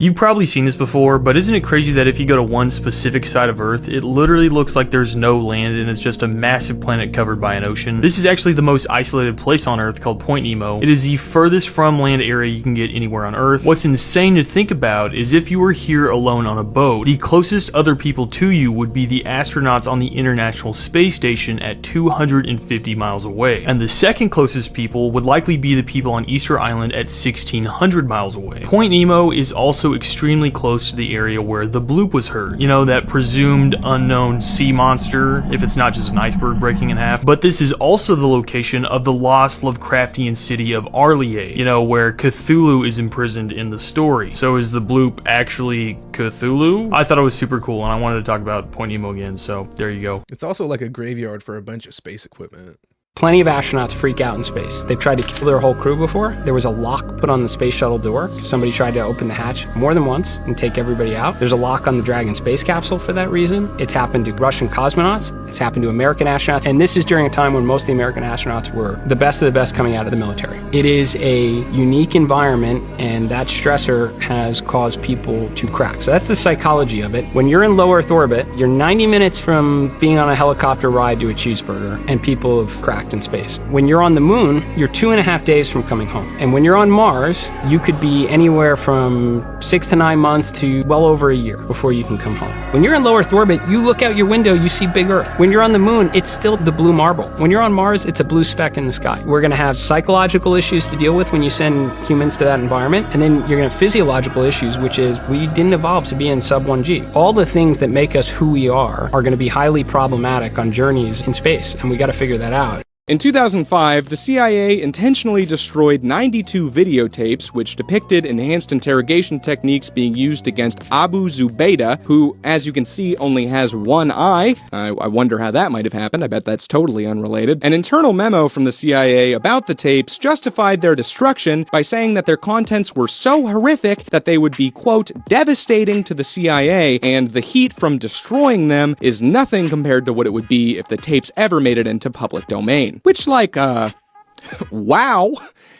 You've probably seen this before, but isn't it crazy that if you go to one specific side of Earth, it literally looks like there's no land and it's just a massive planet covered by an ocean? This is actually the most isolated place on Earth, called Point Nemo. It is the furthest from land area you can get anywhere on Earth. What's insane to think about is if you were here alone on a boat, the closest other people to you would be the astronauts on the International Space Station at 250 miles away. And the second closest people would likely be the people on Easter Island at 1,600 miles away. Point Nemo is also extremely close to the area where the bloop was heard. You know, that presumed unknown sea monster, if it's not just an iceberg breaking in half. But this is also the location of the lost Lovecraftian city of Arlier, you know, where Cthulhu is imprisoned in the story. So is the bloop actually Cthulhu? I thought it was super cool, and I wanted to talk about Point Nemo again, so there you go. It's also like a graveyard for a bunch of space equipment. Plenty of astronauts freak out in space. They've tried to kill their whole crew before. There was a lock put on the space shuttle door. Somebody tried to open the hatch more than once and take everybody out. There's a lock on the Dragon space capsule for that reason. It's happened to Russian cosmonauts. It's happened to American astronauts. And this is during a time when most of the American astronauts were the best of the best coming out of the military. It is a unique environment, and that stressor has caused people to crack. So that's the psychology of it. When you're in low Earth orbit, you're 90 minutes from being on a helicopter ride to a cheeseburger, and people have cracked in space. When you're on the moon, you're 2.5 days from coming home. And when you're on Mars, you could be anywhere from 6 to 9 months to well over a year before you can come home. When you're in low Earth orbit, you look out your window, you see big Earth. When you're on the moon, it's still the blue marble. When you're on Mars, it's a blue speck in the sky. We're going to have psychological issues to deal with when you send humans to that environment. And then you're going to have physiological issues, which is we didn't evolve to be in sub 1G. All the things that make us who we are going to be highly problematic on journeys in space. And we got to figure that out. In 2005, the CIA intentionally destroyed 92 videotapes which depicted enhanced interrogation techniques being used against Abu Zubaydah, who, as you can see, only has one eye. I wonder how that might have happened. I bet that's totally unrelated. An internal memo from the CIA about the tapes justified their destruction by saying that their contents were so horrific that they would be, quote, devastating to the CIA, and the heat from destroying them is nothing compared to what it would be if the tapes ever made it into public domain. Which, like, wow.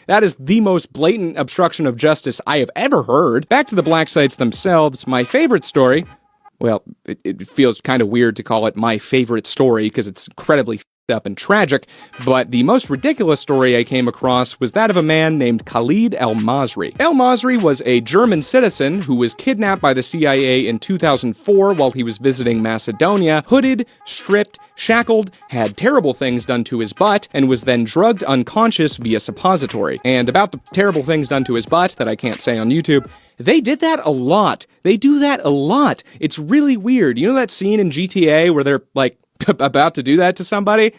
That is the most blatant obstruction of justice I have ever heard. Back to the black sites themselves, my favorite story, well, it feels kind of weird to call it my favorite story because it's incredibly f***ed up and tragic, but the most ridiculous story I came across was that of a man named Khalid El-Masri. El-Masri was a German citizen who was kidnapped by the CIA in 2004 while he was visiting Macedonia, hooded, stripped, shackled, had terrible things done to his butt, and was then drugged unconscious via suppository. And about the terrible things done to his butt that I can't say on YouTube, they did that a lot. They do that a lot. It's really weird. You know that scene in GTA where they're, like, about to do that to somebody?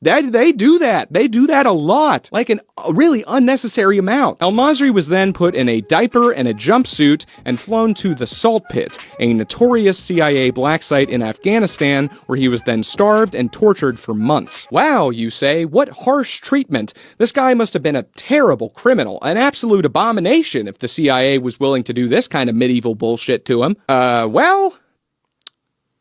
They do that. They do that a lot. Like a really unnecessary amount. El-Masri was then put in a diaper and a jumpsuit and flown to the Salt Pit, a notorious CIA black site in Afghanistan, where he was then starved and tortured for months. Wow, you say, what harsh treatment. This guy must have been a terrible criminal, an absolute abomination if the CIA was willing to do this kind of medieval bullshit to him.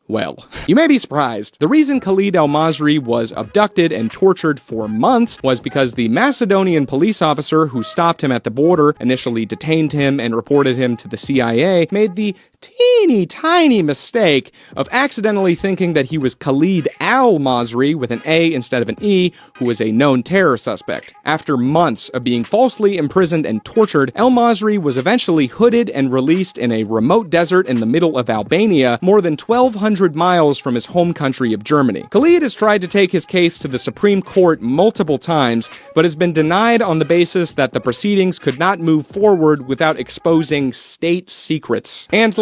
Well, you may be surprised. The reason Khalid El-Masri was abducted and tortured for months was because the Macedonian police officer who stopped him at the border, initially detained him and reported him to the CIA, made the teeny tiny mistake of accidentally thinking that he was Khalid Al-Masri with an A instead of an E, who was a known terror suspect. After months of being falsely imprisoned and tortured, El-Masri was eventually hooded and released in a remote desert in the middle of Albania, more than 1,200 miles from his home country of Germany. Khalid has tried to take his case to the Supreme Court multiple times, but has been denied on the basis that the proceedings could not move forward without exposing state secrets. And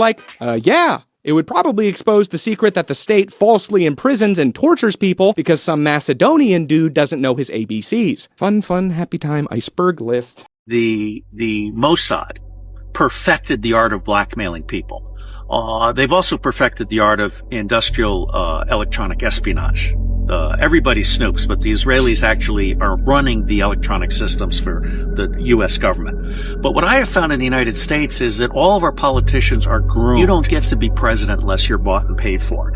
yeah, it would probably expose the secret that the state falsely imprisons and tortures people because some Macedonian dude doesn't know his ABCs. Fun, happy time, iceberg list. The Mossad perfected the art of blackmailing people. They've also perfected the art of industrial electronic espionage. everybody snoops, but the Israelis actually are running the electronic systems for the U.S. government. But what I have found in the United States is that all of our politicians are groomed. You don't get to be president unless you're bought and paid for.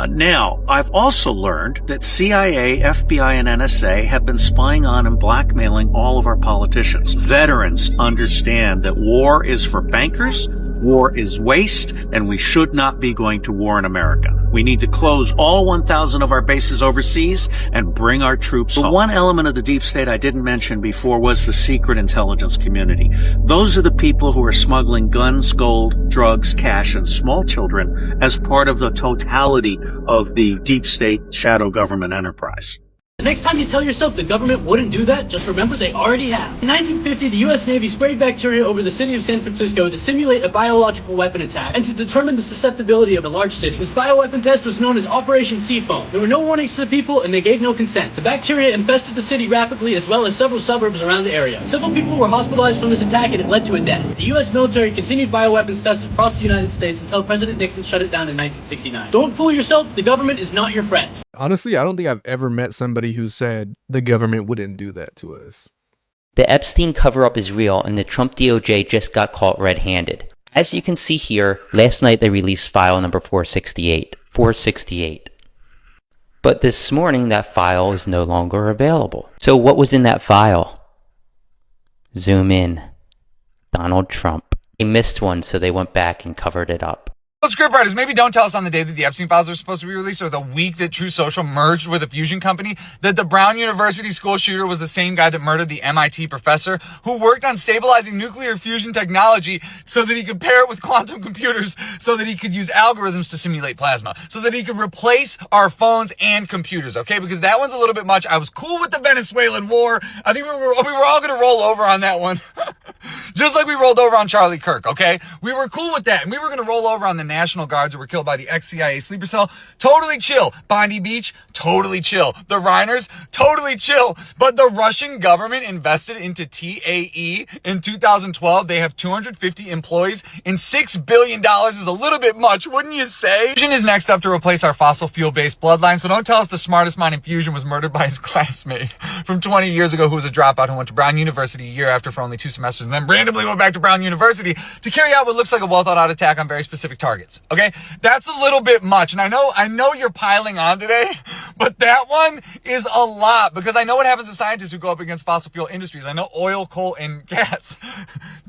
Now, I've also learned that CIA, FBI, and NSA have been spying on and blackmailing all of our politicians. Veterans understand that war is for bankers, war is waste, and we should not be going to war in America. We need to close all 1,000 of our bases overseas and bring our troops home. One element of the deep state I didn't mention before was the secret intelligence community. Those are the people who are smuggling guns, gold, drugs, cash, and small children as part of the totality of the deep state shadow government enterprise. The next time you tell yourself the government wouldn't do that, just remember they already have. In 1950, the U.S. Navy sprayed bacteria over the city of San Francisco to simulate a biological weapon attack and to determine the susceptibility of a large city. This bioweapon test was known as Operation Seafoam. There were no warnings to the people and they gave no consent. The bacteria infested the city rapidly as well as several suburbs around the area. Several people were hospitalized from this attack and it led to a death. The U.S. military continued bioweapons tests across the United States until President Nixon shut it down in 1969. Don't fool yourself, the government is not your friend. Honestly, I don't think I've ever met somebody who said the government wouldn't do that to us. The Epstein cover-up is real, and the Trump DOJ just got caught red-handed. As you can see here, last night they released file number 468. But this morning, that file is no longer available. So what was in that file? Zoom in. Donald Trump. They missed one, so they went back and covered it up. Scriptwriters, maybe don't tell us on the day that the Epstein files are supposed to be released or the week that True Social merged with a fusion company that the Brown University school shooter was the same guy that murdered the MIT professor who worked on stabilizing nuclear fusion technology so that he could pair it with quantum computers so that he could use algorithms to simulate plasma, so that he could replace our phones and computers, okay? Because that one's a little bit much. I was cool with the Venezuelan war. I think we were all going to roll over on that one. Just like we rolled over on Charlie Kirk, okay? We were cool with that, and we were going to roll over on the National Guards who were killed by the ex-CIA sleeper cell. Totally chill. Bondi Beach, totally chill. The Reiners, totally chill. But the Russian government invested into TAE in 2012. They have 250 employees, and $6 billion is a little bit much, wouldn't you say? Fusion is next up to replace our fossil fuel-based bloodline, so don't tell us the smartest mind in fusion was murdered by his classmate from 20 years ago who was a dropout who went to Brown University a year after for only 2 semesters and then randomly went back to Brown University to carry out what looks like a well-thought-out attack on very specific targets. Okay? That's a little bit much. And I know you're piling on today, but that one is a lot because I know what happens to scientists who go up against fossil fuel industries. I know oil, coal, and gas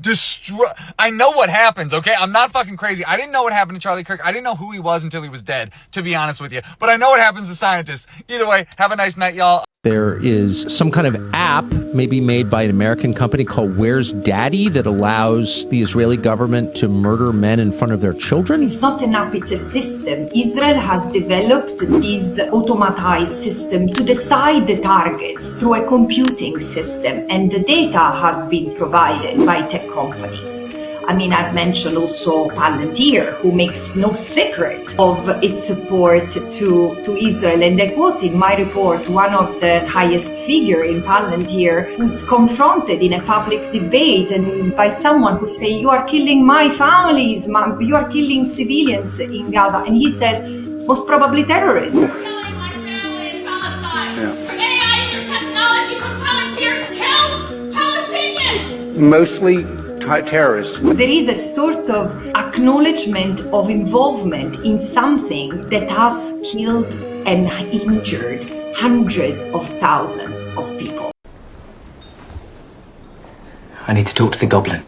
destroy. I know what happens, okay? I'm not fucking crazy. I didn't know what happened to Charlie Kirk. I didn't know who he was until he was dead, to be honest with you. But I know what happens to scientists. Either way, have a nice night, y'all. There is some kind of app, maybe made by an American company called Where's Daddy, that allows the Israeli government to murder men in front of their children. It's not an app, it's a system. Israel has developed this automatized system to decide the targets through a computing system, and the data has been provided by tech companies. I mean, I've mentioned also Palantir, who makes no secret of its support to Israel. And I quote in my report one of the highest figure in Palantir who's confronted in a public debate and by someone who say, you are killing my families, you are killing civilians in Gaza. And he says, most probably terrorists. AI technology from Palantir kills Palestinians. Mostly terrorists. There is a sort of acknowledgement of involvement in something that has killed and injured hundreds of thousands of people. I need to talk to the goblin.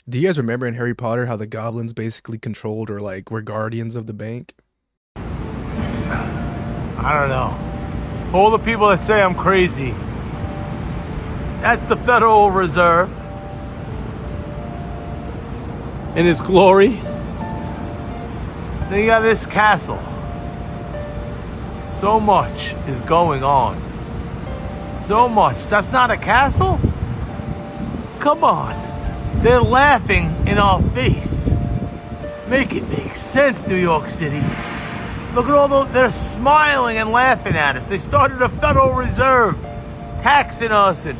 Do you guys remember in Harry Potter how the goblins basically controlled or like were guardians of the bank? I don't know. For all the people that say I'm crazy, that's the Federal Reserve in its glory. Then you got this castle. So much is going on. So much. That's not a castle? Come on. They're laughing in our face. Make it make sense, New York City. Look at all those, they're smiling and laughing at us. They started a Federal Reserve, taxing us and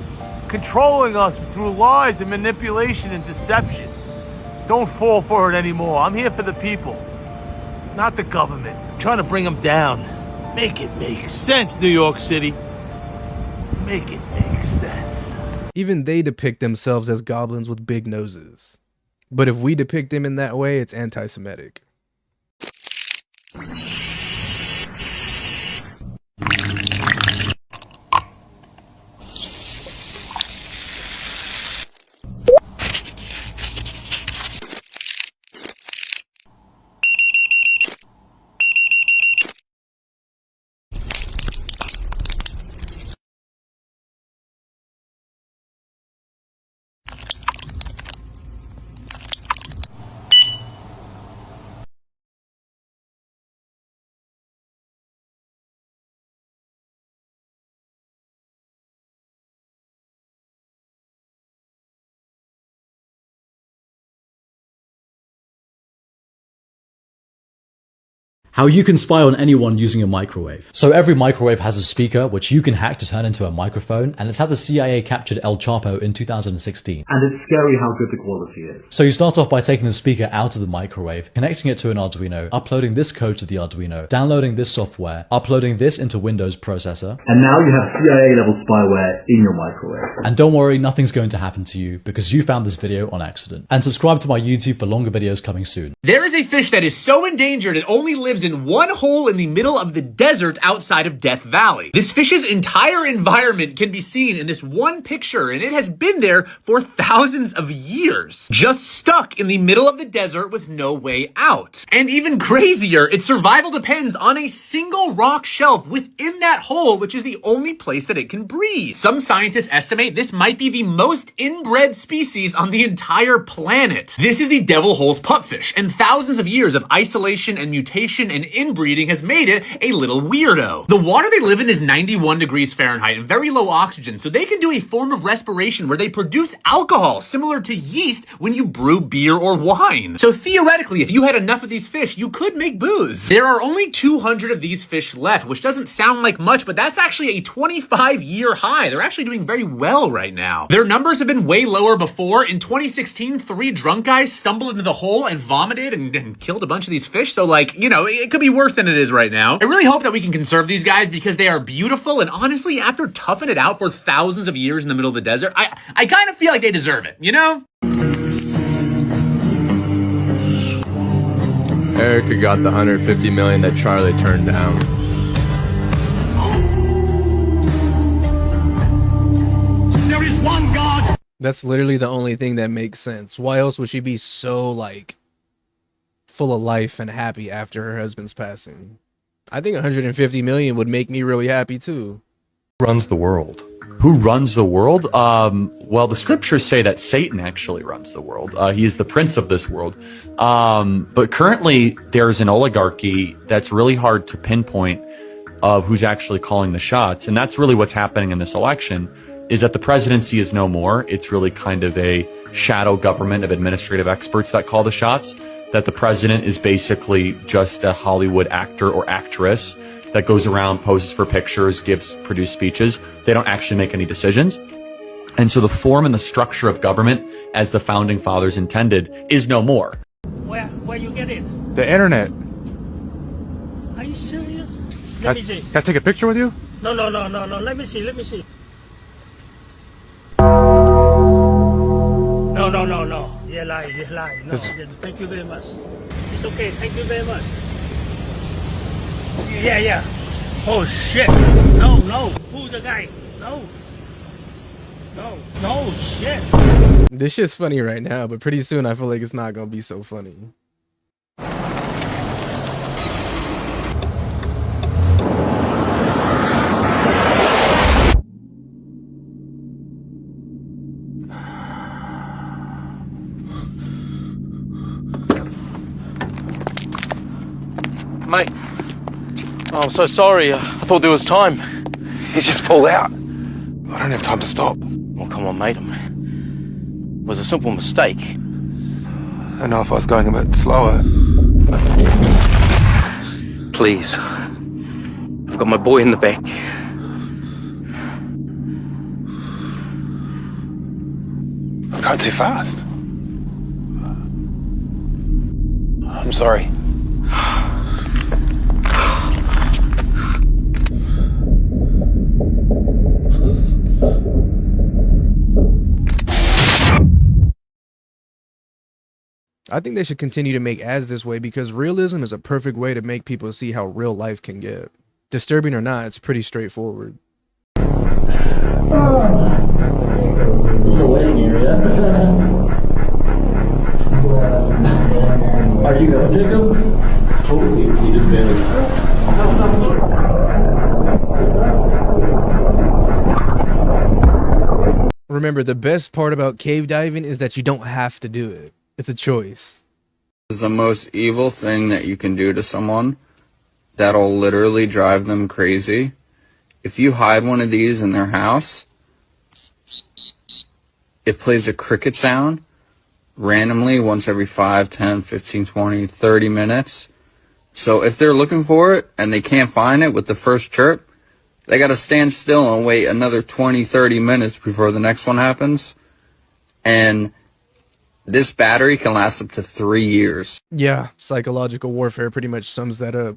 controlling us through lies and manipulation and deception. Don't fall for it anymore. I'm here for the people, not the government. I'm trying to bring them down. Make it make sense, New York City. Make it make sense. Even they depict themselves as goblins with big noses. But if we depict them in that way, it's anti-Semitic. How you can spy on anyone using a microwave. So every microwave has a speaker which you can hack to turn into a microphone, and it's how the CIA captured El Chapo in 2016. And it's scary how good the quality is. So you start off by taking the speaker out of the microwave, connecting it to an Arduino, uploading this code to the Arduino, downloading this software, uploading this into Windows processor. And now you have CIA level spyware in your microwave. And don't worry, nothing's going to happen to you because you found this video on accident. And subscribe to my YouTube for longer videos coming soon. There is a fish that is so endangered it only lives in one hole in the middle of the desert outside of Death Valley. This fish's entire environment can be seen in this one picture, and it has been there for thousands of years, just stuck in the middle of the desert with no way out. And even crazier, its survival depends on a single rock shelf within that hole, which is the only place that it can breathe. Some scientists estimate this might be the most inbred species on the entire planet. This is the devil hole's pupfish, and thousands of years of isolation and mutation and inbreeding has made it a little weirdo. The water they live in is 91 degrees Fahrenheit and very low oxygen, so they can do a form of respiration where they produce alcohol, similar to yeast when you brew beer or wine. So theoretically, if you had enough of these fish, you could make booze. There are only 200 of these fish left, which doesn't sound like much, but that's actually a 25-year high. They're actually doing very well right now. Their numbers have been way lower before. In 2016, 3 drunk guys stumbled into the hole and vomited and killed a bunch of these fish, so like, you know, it could be worse than it is right now. I really hope that we can conserve these guys because they are beautiful, and honestly, after toughing it out for thousands of years in the middle of the desert, I kind of feel like they deserve it, you know? Erica got the $150 million that Charlie turned down. There is one God. That's literally the only thing that makes sense. Why else would she be so, like, full of life and happy after her husband's passing? I think 150 million would make me really happy too. Runs the world. Who runs the world? Well, the scriptures say that Satan actually runs the world. He is the prince of this world. But currently there's an oligarchy that's really hard to pinpoint of who's actually calling the shots. And that's really what's happening in this election, is that the presidency is no more. It's really kind of a shadow government of administrative experts that call the shots. That the president is basically just a Hollywood actor or actress that goes around, poses for pictures, produce speeches. They don't actually make any decisions. And so the form and the structure of government, as the founding fathers intended, is no more. Where you get it? The internet. Are you serious? Can Let me see. I take a picture with you? No. Let me see. No. You lie. No. Thank you very much. It's okay. Thank you very much. Yeah. Oh shit. No. Who's the guy? No shit. This shit's funny right now, but pretty soon I feel like it's not gonna be so funny. Mate, oh, I'm so sorry. I thought there was time. He's just pulled out. I don't have time to stop. Well, come on, mate. It was a simple mistake. I know if I was going a bit slower. Please. I've got my boy in the back. go too fast. I'm sorry. I think they should continue to make ads this way because realism is a perfect way to make people see how real life can get. Disturbing or not, it's pretty straightforward. Are you gonna take him? Hopefully, he just barely. Remember, the best part about cave diving is that you don't have to do it. It's a choice. Is the most evil thing that you can do to someone that'll literally drive them crazy. If you hide one of these in their house, it plays a cricket sound randomly once every 5, 10, 15, 20, 30 minutes. So if they're looking for it and they can't find it with the first chirp, they got to stand still and wait another 20, 30 minutes before the next one happens. And this battery can last up to 3 years. Yeah, psychological warfare pretty much sums that up.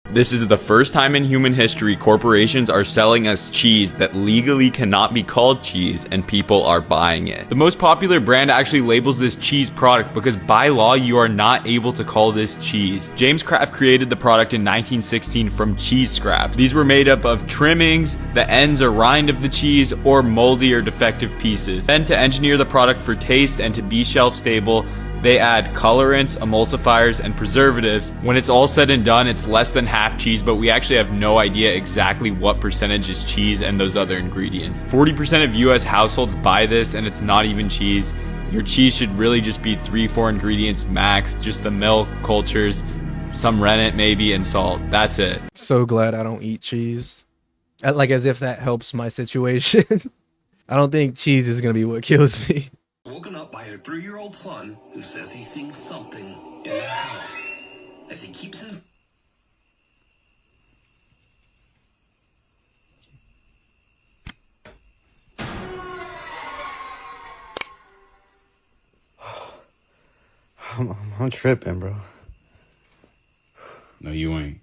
This is the first time in human history corporations are selling us cheese that legally cannot be called cheese, and people are buying it. The most popular brand actually labels this cheese product because by law you are not able to call this cheese. James Kraft created the product in 1916 from cheese scraps. These were made up of trimmings, the ends or rind of the cheese, or moldy or defective pieces. Then to engineer the product for taste and to be shelf stable, they add colorants, emulsifiers, and preservatives. When it's all said and done, it's less than half cheese, but we actually have no idea exactly what percentage is cheese and those other ingredients. 40% of US households buy this, and it's not even cheese. Your cheese should really just be 3-4 ingredients max, just the milk, cultures, some rennet maybe, and salt. That's it. So glad I don't eat cheese. Like as if that helps my situation. I don't think cheese is gonna be what kills me. Woken up by her 3-year-old son who says he's seeing something in the house as he keeps his... I'm tripping, bro. No, you ain't.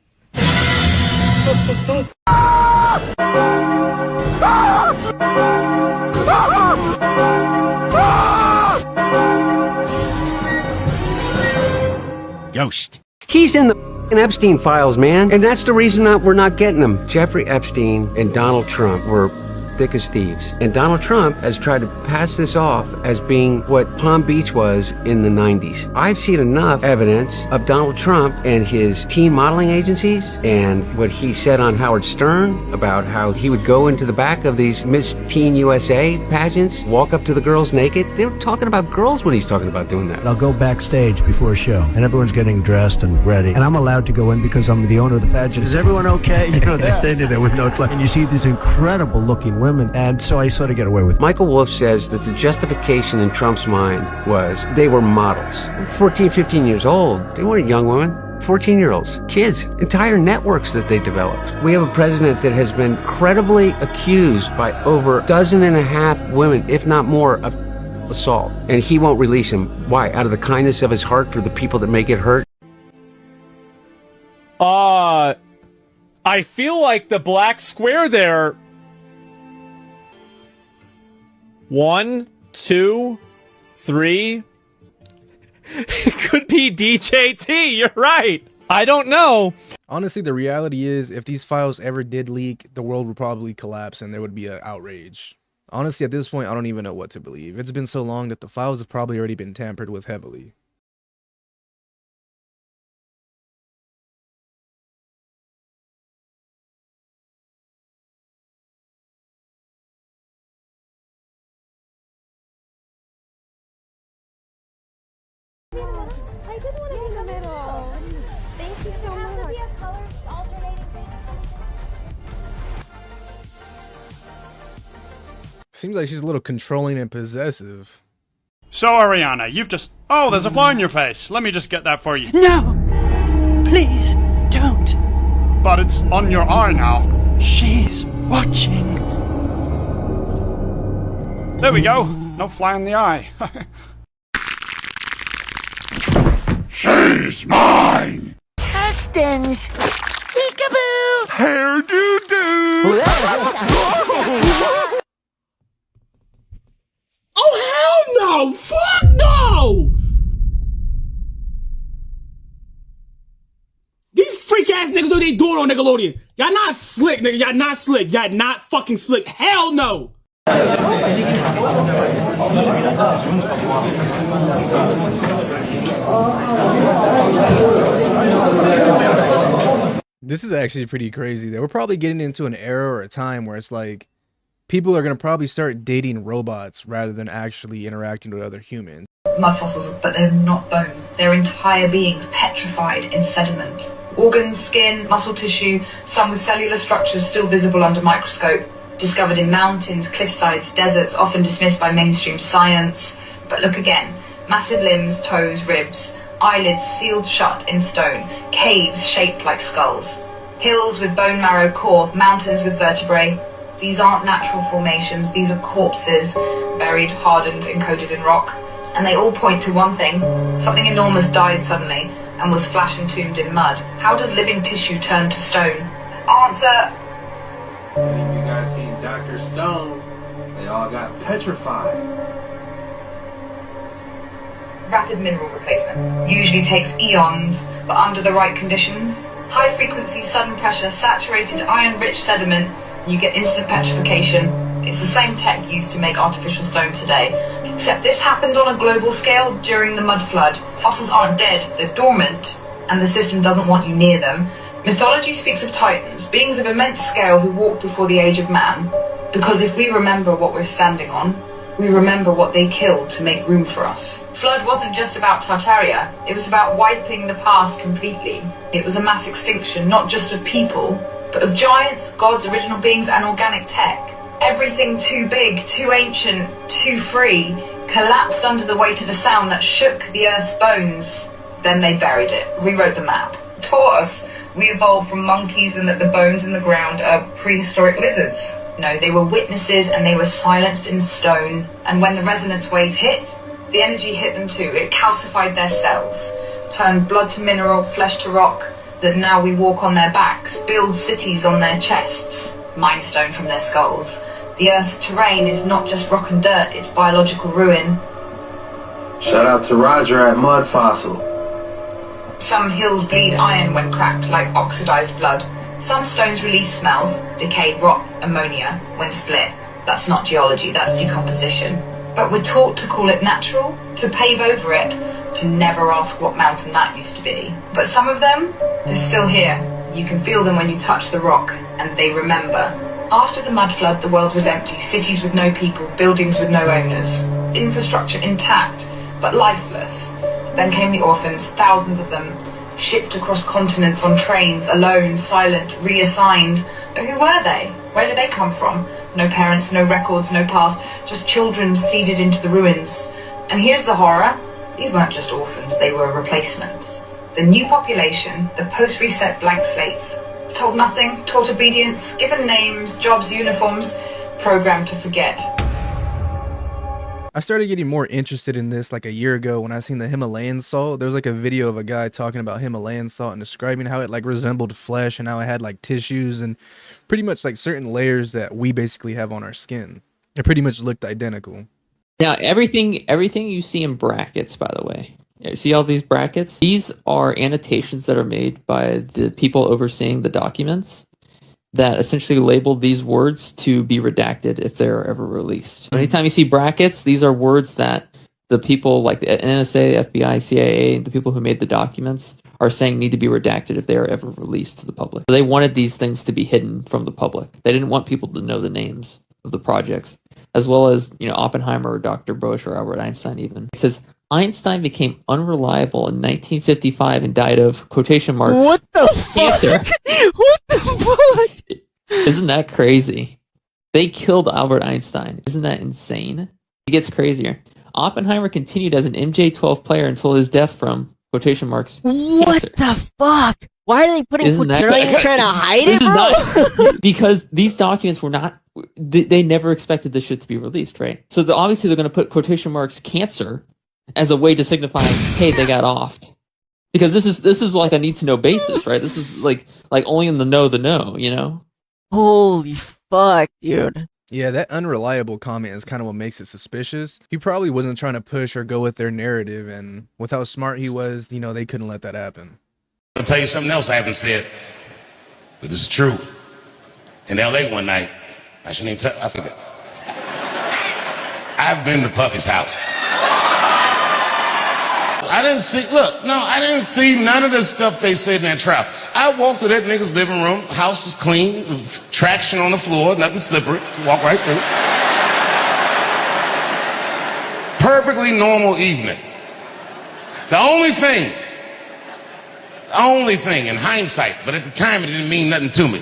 Ghost. He's in the Epstein files, man. And that's the reason we're not getting him. Jeffrey Epstein and Donald Trump were thick as thieves. And Donald Trump has tried to pass this off as being what Palm Beach was in the 90s. I've seen enough evidence of Donald Trump and his teen modeling agencies and what he said on Howard Stern about how he would go into the back of these Miss Teen USA pageants, walk up to the girls naked. They were talking about girls when he's talking about doing that. I'll go backstage before a show, and everyone's getting dressed and ready. And I'm allowed to go in because I'm the owner of the pageant. Is everyone okay? You know, they're standing there with no clothes. And you see these incredible looking women. And so I sort of get away with it. Michael Wolff says that the justification in Trump's mind was they were models. 14, 15 years old. They weren't young women. 14-year-olds, kids, entire networks that they developed. We have a president that has been credibly accused by over 12.5 women, if not more, of assault. And he won't release him. Why? Out of the kindness of his heart for the people that make it hurt? I feel like the black square there... 1, 2, 3. It could be DJT. You're right. I don't know. Honestly, the reality is, if these files ever did leak, the world would probably collapse and there would be an outrage. Honestly, at this point, I don't even know what to believe. It's been so long that the files have probably already been tampered with heavily. I didn't want to be in the middle. Thank you so much. It has to be a color alternating thing. Seems like she's a little controlling and possessive. So, Ariana, you've just... Oh, there's a fly in your face. Let me just get that for you. No! Please, don't. But it's on your eye now. She's watching. There we go. No fly in the eye. She's mine! Customs. Peekaboo. Hair doo doo! Oh, hell no! Fuck no! These freak ass niggas know what they doing on Nickelodeon. Y'all not slick, nigga. Y'all not slick. Y'all not fucking slick. Hell no! This is actually pretty crazy. That we're probably getting into an era or a time where it's like people are going to probably start dating robots rather than actually interacting with other humans. Mud fossils, but they're not bones. They're entire beings petrified in sediment. Organs, skin, muscle tissue, some with cellular structures still visible under microscope. Discovered in mountains, cliffsides, deserts, often dismissed by mainstream science. But look again. Massive limbs, toes, ribs, eyelids sealed shut in stone, caves shaped like skulls, hills with bone marrow core, mountains with vertebrae. These aren't natural formations, these are corpses, buried, hardened, encoded in rock. And they all point to one thing. Something enormous died suddenly and was flash entombed in mud. How does living tissue turn to stone? Answer. Any of you guys seen Dr. Stone? They all got petrified. Rapid mineral replacement. Usually takes eons, but under the right conditions. High frequency, sudden pressure, saturated iron-rich sediment, and you get instant petrification. It's the same tech used to make artificial stone today. Except this happened on a global scale during the mud flood. Fossils aren't dead, they're dormant, and the system doesn't want you near them. Mythology speaks of titans, beings of immense scale who walked before the age of man. Because if we remember what we're standing on, we remember what they killed to make room for us. Flood wasn't just about Tartaria, it was about wiping the past completely. It was a mass extinction, not just of people, but of giants, gods, original beings, and organic tech. Everything too big, too ancient, too free, collapsed under the weight of a sound that shook the Earth's bones. Then they buried it, rewrote the map, taught us we evolved from monkeys and that the bones in the ground are prehistoric lizards. No, they were witnesses and they were silenced in stone. And when the resonance wave hit, the energy hit them too. It calcified their cells, turned blood to mineral, flesh to rock, that now we walk on their backs, build cities on their chests, mine stone from their skulls. The Earth's terrain is not just rock and dirt, it's biological ruin. Shout out to Roger at Mud Fossil. Some hills bleed iron when cracked like oxidized blood. Some stones release smells, decayed rock, ammonia, when split. That's not geology, that's decomposition. But we're taught to call it natural, to pave over it, to never ask what mountain that used to be. But some of them, they're still here. You can feel them when you touch the rock, and they remember. After the mud flood, the world was empty, cities with no people, buildings with no owners. Infrastructure intact, but lifeless. Then came the orphans, thousands of them, shipped across continents on trains, alone, silent, reassigned. But who were they? Where did they come from? No parents, no records, no past, just children seeded into the ruins. And here's the horror. These weren't just orphans, they were replacements. The new population, the post-reset blank slates, told nothing, taught obedience, given names, jobs, uniforms, programmed to forget. I started getting more interested in this like a year ago when I seen the Himalayan salt. There was like a video of a guy talking about Himalayan salt and describing how it like resembled flesh and how it had like tissues and pretty much like certain layers that we basically have on our skin. It pretty much looked identical. Now, everything you see in brackets, by the way. You see all these brackets? These are annotations that are made by the people overseeing the documents that essentially label these words to be redacted if they're ever released. Anytime you see brackets, these are words that the people like the NSA, FBI, CIA, the people who made the documents are saying need to be redacted if they are ever released to the public. So they wanted these things to be hidden from the public. They didn't want people to know the names of the projects, as well as, Oppenheimer or Dr. Bosch or Albert Einstein even. It says, Einstein became unreliable in 1955 and died of, quotation marks, what the cancer. Fuck? What the fuck? Isn't that crazy? They killed Albert Einstein. Isn't that insane? It gets crazier. Oppenheimer continued as an MJ-12 player until his death from, quotation marks, What cancer. the fuck? Why are they putting Isn't that quotation? Are you trying to hide it, bro? Because these documents were not they never expected this shit to be released, right? So obviously they're going to put quotation marks cancer as a way to signify, hey, they got offed. Because this is like a need to know basis, right? This is like only in the know, you know? Holy fuck, dude. Yeah, that unreliable comment is kind of what makes it suspicious. He probably wasn't trying to push or go with their narrative, and with how smart he was, you know, they couldn't let that happen. I'll tell you something else I haven't said, but this is true. In LA one night, I shouldn't even tell, I forget. I've been to Puffy's house. I didn't see none of the stuff they said in that trial. I walked through that nigga's living room, house was clean, traction on the floor, nothing slippery, walk right through. Perfectly normal evening. The only thing in hindsight, but at the time it didn't mean nothing to me.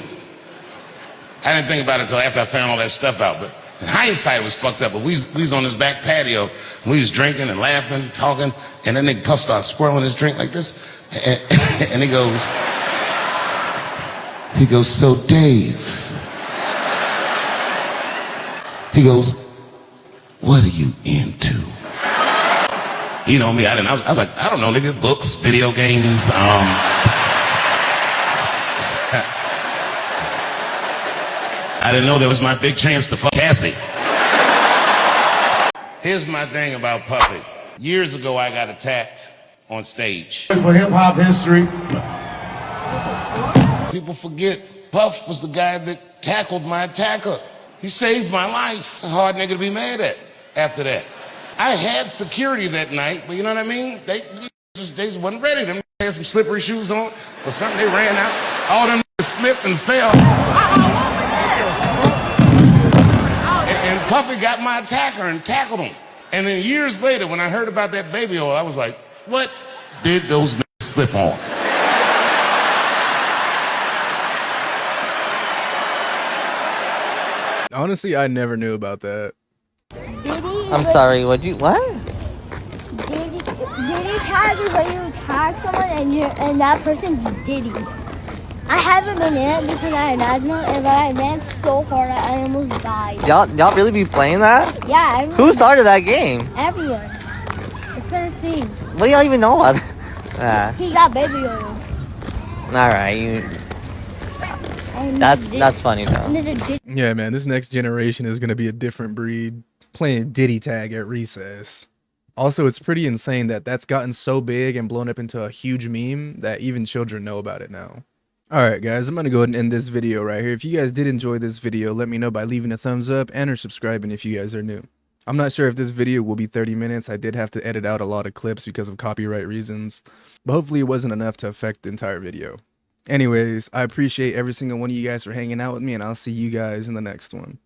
I didn't think about it until after I found all that stuff out, but in hindsight it was fucked up. But we was on this back patio, and we was drinking and laughing, talking, and then nigga Puff started swirling his drink like this, and he goes, so Dave, he goes, what are you into? You know me, I was like, I don't know, nigga, books, video games, I didn't know there was my big chance to fuck Cassie. Here's my thing about Puffy. Years ago, I got attacked on stage. For hip-hop history, people forget Puff was the guy that tackled my attacker. He saved my life. It's a hard nigga to be mad at after that. I had security that night, but you know what I mean? They just wasn't ready. Them had some slippery shoes on or something. They ran out. All them slipped and fell. And Puffy got my attacker and tackled him. And then years later, when I heard about that baby oil, I was like, what did those slip on? Honestly, I never knew about that. I'm sorry, what? Diddy tag is when you tag someone and that person's Diddy. I haven't been in because I had asthma, but I ran so hard I almost died. Y'all really be playing that? Yeah, everyone. Who started that game? Everyone. It's been a thing. What do y'all even know about that? He got baby oil. Alright, that's funny though. Yeah, man, this next generation is gonna be a different breed, playing Diddy tag at recess. Also, it's pretty insane that that's gotten so big and blown up into a huge meme that even children know about it now. Alright guys, I'm gonna go ahead and end this video right here. If you guys did enjoy this video, let me know by leaving a thumbs up and or subscribing if you guys are new. I'm not sure if this video will be 30 minutes. I did have to edit out a lot of clips because of copyright reasons, but hopefully it wasn't enough to affect the entire video. Anyways, I appreciate every single one of you guys for hanging out with me, and I'll see you guys in the next one.